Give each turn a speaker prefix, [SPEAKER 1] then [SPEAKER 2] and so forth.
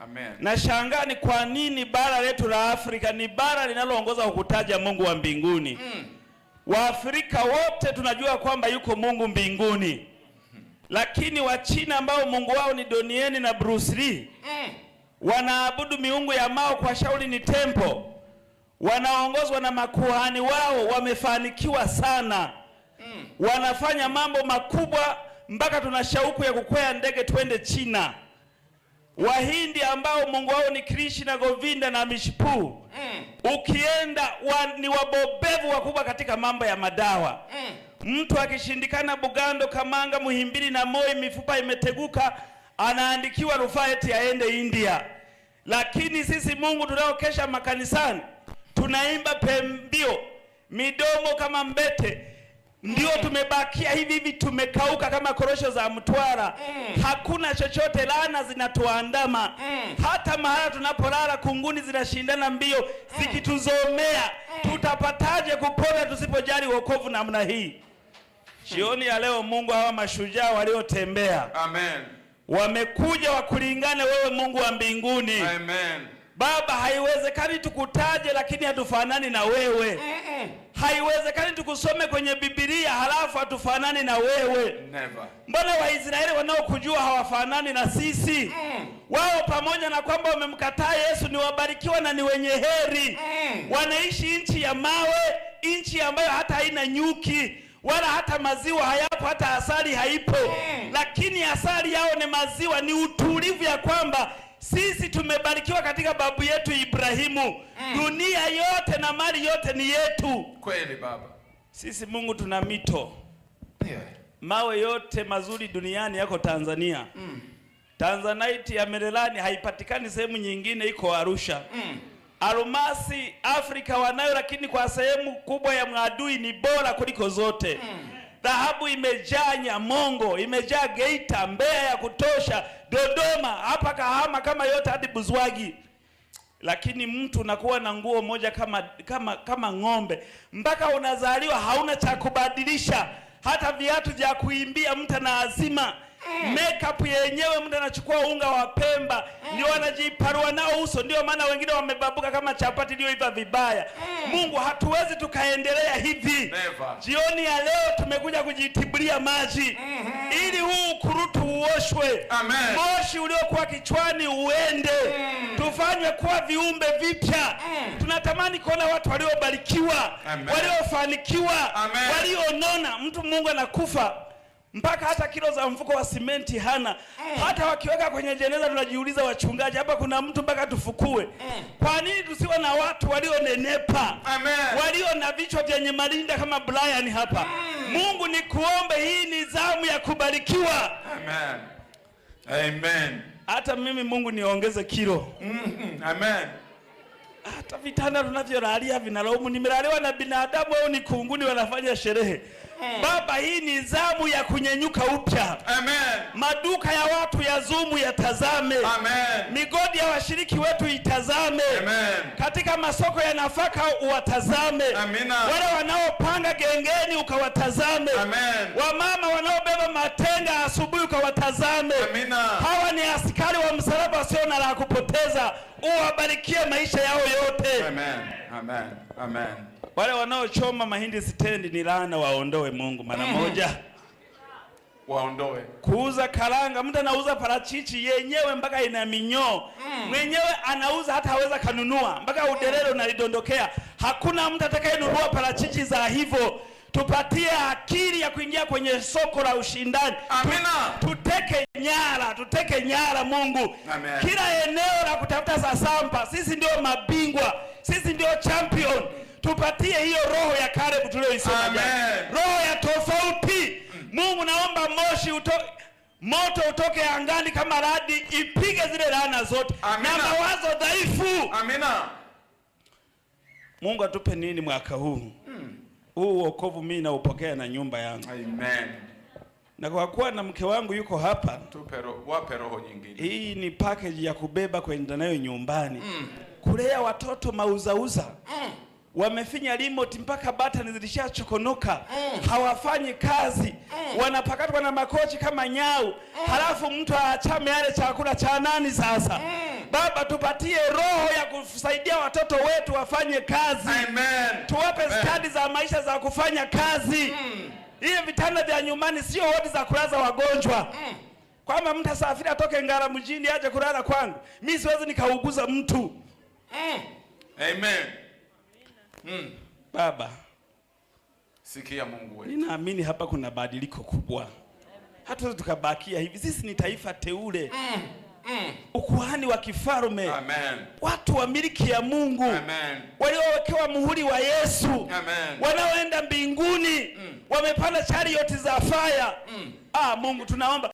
[SPEAKER 1] Amen.
[SPEAKER 2] Nashangaa ni kwa nini bara letu la Afrika ni bara linaloongoza kukutaja Mungu wa mbinguni. Waafrika wote tunajua kwamba yuko Mungu mbinguni. Lakini wa China ambao Mungu wao ni Donieni na Bruce Lee, wanaabudu miungu ya Mao kwa shauri ni tempo. Wanaongozwa na makuhani wao, wamefanikiwa sana. Wanafanya mambo makubwa mpaka tuna shauku ya kukwea ndege twende China. Wahindi ambao Mungu wao ni Krishna, Govinda na Vishnu, ukienda ni wabobevu wakubwa katika mambo ya madawa. Mtu akishindikana Bugando, Kamanga, Muhimbili na Moi, mifupa imeteguka, anaandikiwa rufaa eti aende India. Lakini sisi Mungu tunaokesha makanisani tunaimba pembio, midomo kama mbete, ndio tumebakia hivi tumekauka kama korosho za Mtwara. Hakuna chochote, laana zinatuandama. Hata mahala tunapolala kunguni zinashindana mbio zikituzomea. Tutapataje kupona tusipojali wokovu namna hii? Jioni ya leo Mungu hawa mashujaa waliotembea,
[SPEAKER 1] amen,
[SPEAKER 2] wamekuja wakulingane wewe Mungu wa mbinguni.
[SPEAKER 1] Amen.
[SPEAKER 2] Baba, haiwezekani tukutaje lakini hatufanani na wewe. Haiwezekani tukusome kwenye Biblia halafu hatufanani na wewe.
[SPEAKER 1] Never.
[SPEAKER 2] Mbona Waisraeli wanaokujua hawafanani na sisi? Wao pamoja na kwamba wamemkataa Yesu ni wabarikiwa na ni wenye heri. Wanaishi nchi ya mawe, nchi ambayo hata haina nyuki, wala hata maziwa hayapo, hata asali haipo. Lakini asali yao ni maziwa, ni utulivu ya kwamba sisi tumebarikiwa katika babu yetu Ibrahimu. Dunia yote na mali yote ni yetu.
[SPEAKER 1] Kweli Baba.
[SPEAKER 2] Sisi Mungu tuna mito. Mawe yote mazuri duniani yako Tanzania. Tanzanite ya Merelani haipatikani sehemu nyingine, iko Arusha. Almasi Afrika wanayo, lakini kwa sehemu kubwa ya Mwadui ni bora kuliko zote. Dhahabu imejaa Nyamongo, imejaa Geita, Mbeya ya kutosha, Dodoma, hapa Kahama kama yote hadi Buzwagi. Lakini mtu unakuwa na nguo moja kama ng'ombe, mpaka unazaliwa hauna cha kubadilisha. Hata viatu vya kuimbia mtu na azima. Makeup yenyewe mtu anachukua unga wa Pemba, ndio wanajiparua nao uso, ndio maana wengine wamebabuka kama chapati iliyoiva vibaya. Mungu, hatuwezi tukaendelea hivi.
[SPEAKER 1] Never.
[SPEAKER 2] Jioni ya leo tumekuja kujitibulia maji ili huu ukurutu uoshwe.
[SPEAKER 1] Amen.
[SPEAKER 2] Moshi uliokuwa kichwani uende. Tufanywe kuwa viumbe vipya. Tunatamani kuona watu waliobarikiwa, waliofanikiwa, walionona. Mtu Mungu anakufa mpaka hata kilo za mfuko wa simenti hana. Hata wakiweka kwenye jeneza tunajiuliza, wachungaji, hapa kuna mtu mpaka tufukue. Kwa nini tusiwe na watu walionenepa, walio na vichwa vyenye malinda kama Brian hapa? Mungu ni kuombe, hii ni zamu ya kubarikiwa.
[SPEAKER 1] Amen. Amen.
[SPEAKER 2] Hata mimi Mungu niongeze kilo.
[SPEAKER 1] Amen.
[SPEAKER 2] Hata vitanda tunavyolalia vinalaumu, nimelaliwa na binadamu au ni kunguni wanafanya sherehe. Baba, hii ni zamu ya kunyenyuka upya.
[SPEAKER 1] Amen.
[SPEAKER 2] Maduka ya watu ya Zumu yatazame.
[SPEAKER 1] Amen.
[SPEAKER 2] Migodi ya washiriki wetu itazame.
[SPEAKER 1] Amen.
[SPEAKER 2] Katika masoko ya nafaka uwatazame.
[SPEAKER 1] Amina.
[SPEAKER 2] Wale wanaopanga gengeni ukawatazame.
[SPEAKER 1] Amen.
[SPEAKER 2] Wamama wanaobeba matenga asubuhi ukawatazame.
[SPEAKER 1] Amina.
[SPEAKER 2] Hawa ni askari wa msalaba wasio na la kupoteza. Uwabarikie maisha yao yote.
[SPEAKER 1] Amen. Amen. Amen.
[SPEAKER 2] Wale wanaochoma mahindi stendi ni laana, waondoe Mungu mara moja.
[SPEAKER 1] Waondoe.
[SPEAKER 2] Kuuza karanga, mtu anauza parachichi yenyewe mpaka ina minyoo. Mwenyewe anauza hata haweza kanunua, mpaka uderero unalidondokea. Hakuna mtu atakayenunua parachichi za hivyo. Tupatie akili ya kuingia kwenye soko la ushindani.
[SPEAKER 1] Amina.
[SPEAKER 2] Tuteke nyara Mungu.
[SPEAKER 1] Amen.
[SPEAKER 2] Kila eneo la kutafuta sasampa, sisi ndio mabingwa, sisi ndio champion. Tupatie hiyo roho ya Caleb tulioisoma jana. Roho ya tofauti. Mungu, naomba moto utoke angani kama radi, ipige zile laana zote.
[SPEAKER 1] Amina.
[SPEAKER 2] Na mawazo dhaifu.
[SPEAKER 1] Amina.
[SPEAKER 2] Mungu atupe nini mwaka huu? Huu wokovu mimi naupokea na nyumba yangu.
[SPEAKER 1] Amen.
[SPEAKER 2] Na kwa kuwa na mke wangu yuko hapa,
[SPEAKER 1] wape roho nyingine.
[SPEAKER 2] hii ni package ya kubeba kwenda nayo nyumbani. Kulea watoto mauzauza. Wamefinya remote mpaka batani zilishachokonoka. Hawafanyi kazi. Wanapakatwa na makochi kama nyau. Halafu mtu aachame yale chakula cha nani sasa? Baba, tupatie roho ya kusaidia watoto wetu wafanye kazi.
[SPEAKER 1] Amen.
[SPEAKER 2] Tuwape stadi za maisha za kufanya kazi. Hiyo vitanda vya nyumbani sio wodi za kulaza wagonjwa. Kwamba mtu asafiri atoke Ngara mjini aje kulala kwangu. Mimi siwezi nikauguza mtu.
[SPEAKER 1] Amen.
[SPEAKER 2] Baba,
[SPEAKER 1] sikia Mungu wetu.
[SPEAKER 2] Ninaamini hapa kuna badiliko kubwa. Hatuwezi tukabakia hivi. Sisi ni taifa teule. Ukuhani wa kifalme.
[SPEAKER 1] Amen.
[SPEAKER 2] Watu wa miliki ya Mungu.
[SPEAKER 1] Amen.
[SPEAKER 2] Waliowekewa muhuri wa Yesu.
[SPEAKER 1] Amen.
[SPEAKER 2] Wanaoenda mbinguni. Wamepanda charioti za fire. Mungu tunaomba